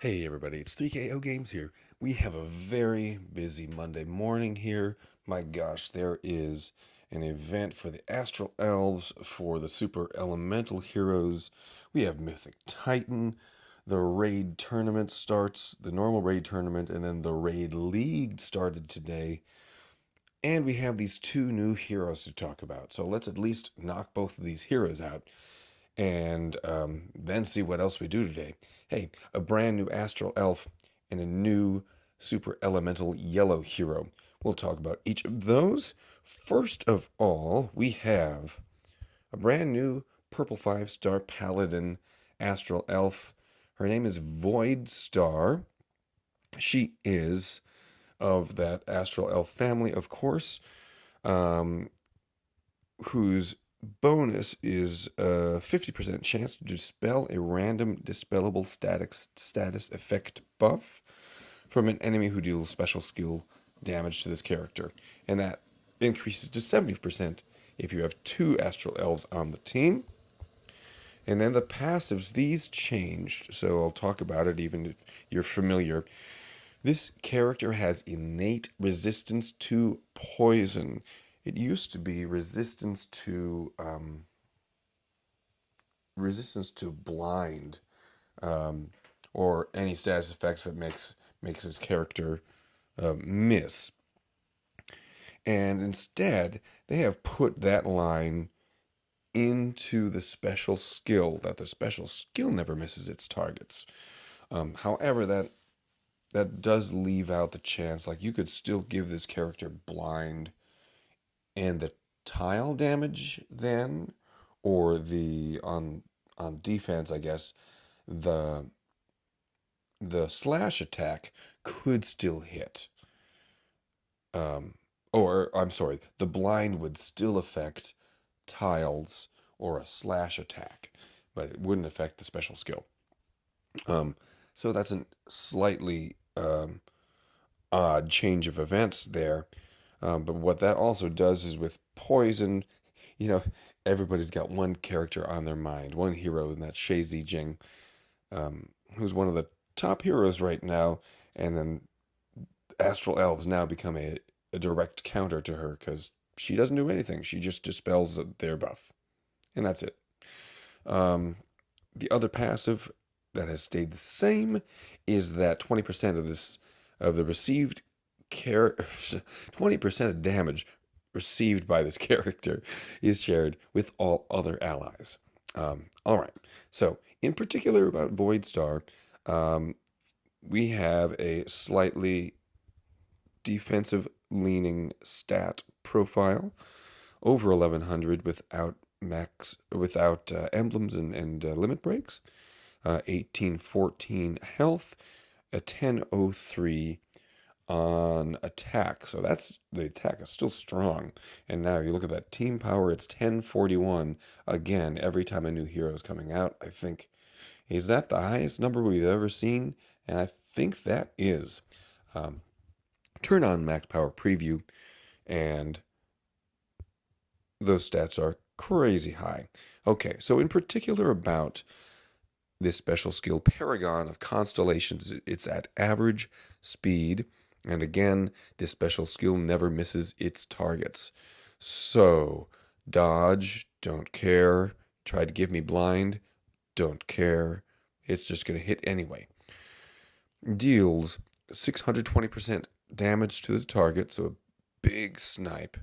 Hey everybody, it's 3KO Games here. We have a very busy Monday morning here. My gosh, there is an event for the Astral Elves, for the Super Elemental Heroes. We have Mythic Titan. The Raid Tournament starts, the normal Raid Tournament, and then the Raid League started today. And we have these two new heroes to talk about. So let's at least knock both of these heroes out and then see what else we do today. Hey, a brand new Astral Elf and a new Super Elemental Yellow Hero. We'll talk about each of those. First of all, we have a brand new Purple 5-star Paladin Astral Elf. Her name is Voidstar. She is of that Astral Elf family, of course, um, whose bonus is a 50% chance to dispel a random dispellable status effect buff from an enemy who deals special skill damage to this character. And that increases to 70% if you have two Astral Elves on the team. And then the passives, these changed, so I'll talk about it even if you're familiar. This character has innate resistance to poison. It used to be resistance to blind, um, or any status effects that makes his character miss. And instead, they have put that line into the special skill, that the special skill never misses its targets. However, that does leave out the chance, like you could still give this character blind and the tile damage then, or the on defense, I guess the the slash attack could still hit. Um, or I'm sorry, the blind would still affect tiles or a slash attack, but it wouldn't affect the special skill. Um, so that's a slightly odd change of events there. But what that also does is with poison, you know, everybody's got one character on their mind, one hero, and that's Shay Zijing, who's one of the top heroes right now. And then Astral Elves now become a direct counter to her because she doesn't do anything. She just dispels their buff. And that's it. Um, the other passive that has stayed the same is that 20% of the received care 20% of damage received by this character is shared with all other allies. All right. So, in particular about Voidstar, um, we have a slightly defensive leaning stat profile, over 1100 without emblems and limit breaks, 1814 health, a 1003 on attack. So that's the attack is still strong. And now you look at that team power, it's 1041 again every time a new hero is coming out. I think, is that the highest number we've ever seen? And I think that is. Um, Turn on max power preview, and those stats are crazy high. Okay, so in particular about this special skill, Paragon of Constellations, it's at average speed. And again, this special skill never misses its targets. So, dodge, don't care. Try to give me blind, don't care. It's just going to hit anyway. Deals 620% damage to the target, so a big snipe.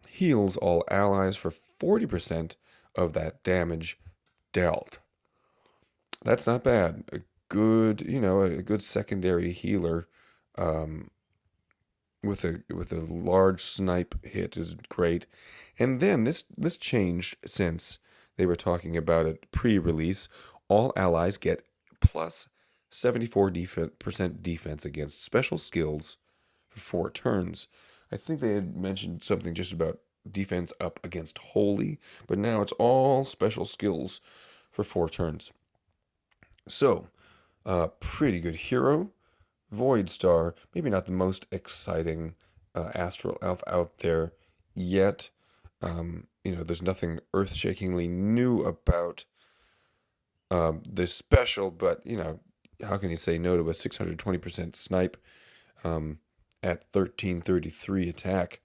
Heals all allies for 40% of that damage dealt. That's not bad. A good secondary healer, um, with a large snipe hit is great. And then this changed since they were talking about it pre-release. All allies get plus 74% defense against special skills for 4 turns. I think they had mentioned something just about defense up against holy, but now it's all special skills for 4 turns. So, pretty good hero. Voidstar, maybe not the most exciting Astral Elf out there yet. There's nothing earth-shakingly new about this special, but how can you say no to a 620% snipe at 1333 attack?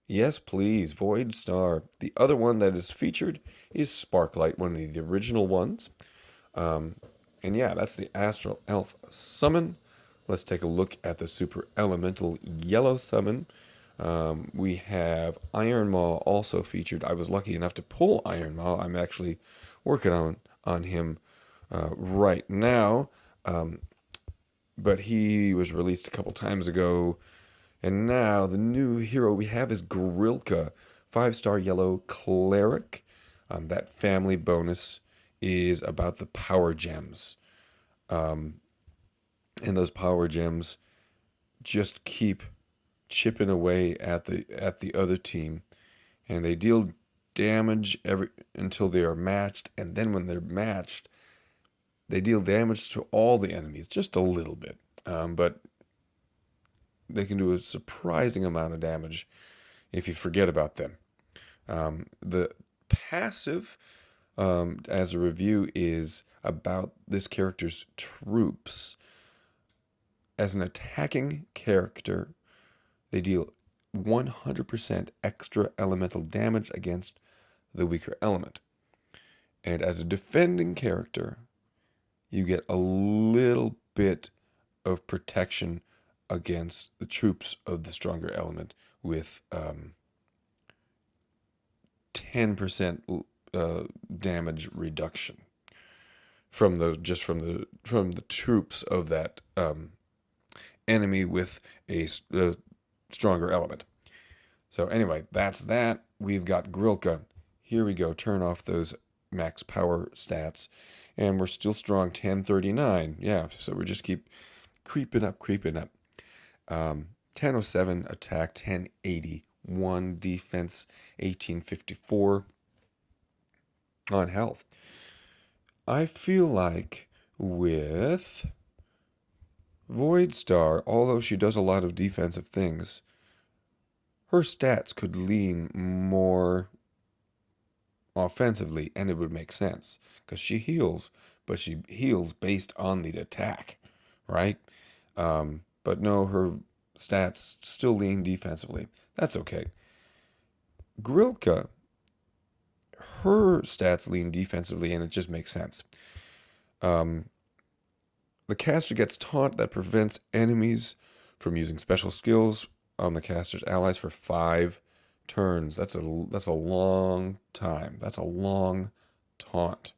Yes, please, Voidstar. The other one that is featured is Sparklight, one of the original ones. And yeah, that's the Astral Elf summon. Let's take a look at the Super Elemental Yellow summon. We have Iron Maw also featured. I was lucky enough to pull Iron Maw. I'm actually working on him right now. But he was released a couple times ago. And now the new hero we have is Grilka, 5-star yellow cleric. That family bonus is about the power gems. And those power gems just keep chipping away at the other team, and they deal damage every until they are matched, and then when they're matched, they deal damage to all the enemies, just a little bit, but they can do a surprising amount of damage if you forget about them. The passive, as a review, is about this character's troops. As an attacking character, they deal 100% extra elemental damage against the weaker element. And as a defending character, you get a little bit of protection against the troops of the stronger element with 10% damage reduction from the troops of that enemy with a stronger element. So anyway, that's that. We've got Grilka. Here we go. Turn off those max power stats. And we're still strong, 1039. Yeah, so we just keep creeping up. 1007 attack, 1081 defense, 1854 on health. I feel like with Voidstar, although she does a lot of defensive things, her stats could lean more offensively, and it would make sense because she heals, but she heals based on the attack, right? But no, her stats still lean defensively. That's okay. Grilka, her stats lean defensively, and it just makes sense. The caster gets taunt that prevents enemies from using special skills on the caster's allies for 5 turns. That's a long time. That's a long taunt.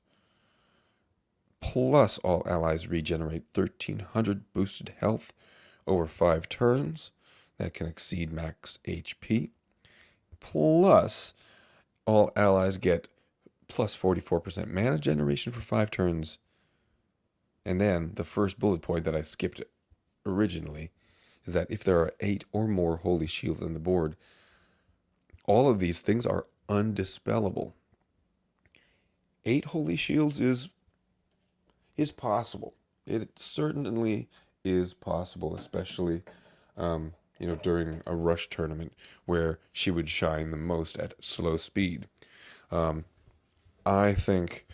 Plus, all allies regenerate 1300 boosted health over 5 turns. That can exceed max HP. Plus, all allies get plus 44% mana generation for 5 turns. And then the first bullet point that I skipped originally is that if there are 8 or more holy shields on the board, all of these things are undispellable. 8 holy shields is possible. It certainly is possible, especially during a rush tournament where she would shine the most at slow speed. I think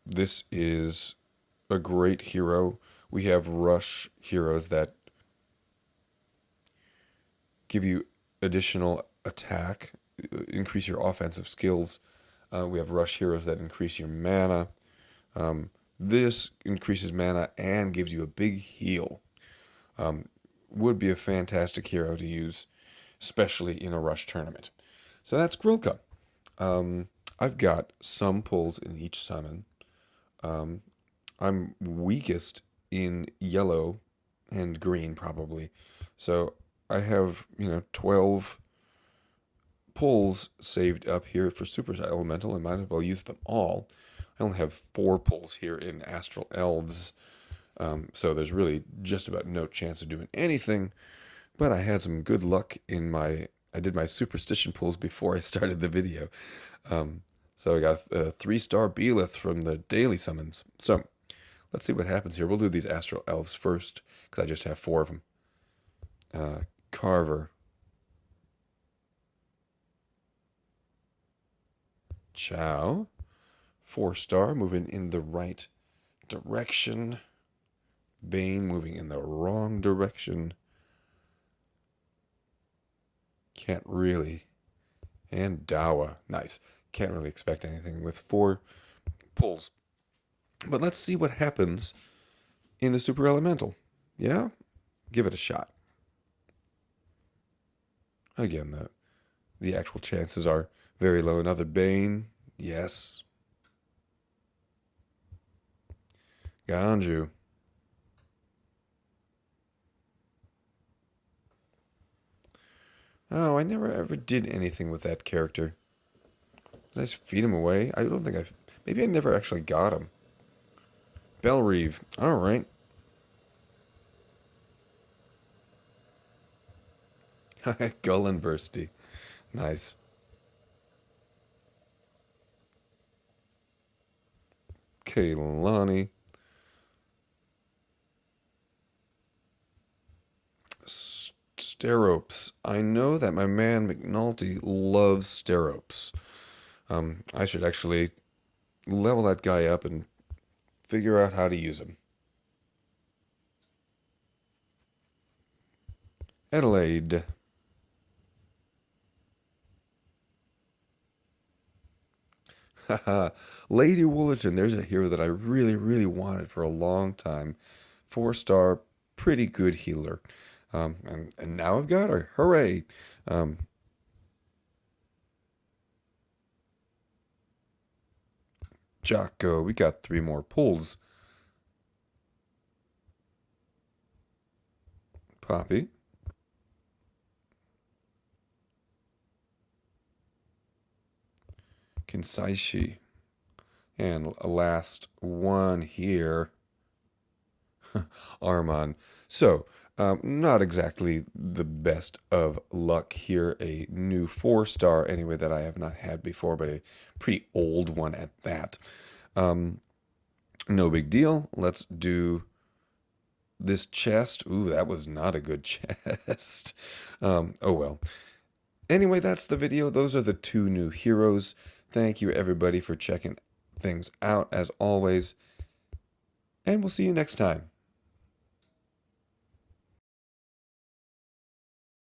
this is a great hero. We have rush heroes that give you additional attack, increase your offensive skills. We have rush heroes that increase your mana. This increases mana and gives you a big heal. Would be a fantastic hero to use, especially in a rush tournament. So that's Grilka. I've got some pulls in each summon. I'm weakest in yellow and green, probably. So I have, 12 pulls saved up here for Super Elemental. I might as well use them all. I only have 4 pulls here in Astral Elves. So there's really just about no chance of doing anything. But I had some good luck I did my superstition pulls before I started the video. So I got a 3-star Belith from the daily summons. So let's see what happens here. We'll do these Astral Elves first, because I just have 4 of them. Carver. Chow. 4-star, moving in the right direction. Bane moving in the wrong direction. Can't really. And Dawa. Nice. Can't really expect anything with 4 pulls. But let's see what happens in the Super Elemental. Yeah? Give it a shot. Again, the actual chances are very low. Another Bane. Yes. Ganju. Oh, I never ever did anything with that character. Did I just feed him away? I don't think I... Maybe I never actually got him. Bellreeve. Alright. Gullenbursty. Nice. Kaylani. Steropes. I know that my man McNulty loves Steropes. I should actually level that guy up and figure out how to use him. Adelaide. Haha. Lady Woollerton. There's a hero that I really, really wanted for a long time. 4-star, pretty good healer. And now I've got her. Hooray. Jocko. We got 3 more pulls. Poppy. Kinsaishi. And a last one here. Armon. So, not exactly the best of luck here. A new 4-star, anyway, that I have not had before, but a pretty old one at that. No big deal. Let's do this chest. Ooh, that was not a good chest. Oh well. Anyway, that's the video. Those are the 2 new heroes. Thank you, everybody, for checking things out, as always. And we'll see you next time.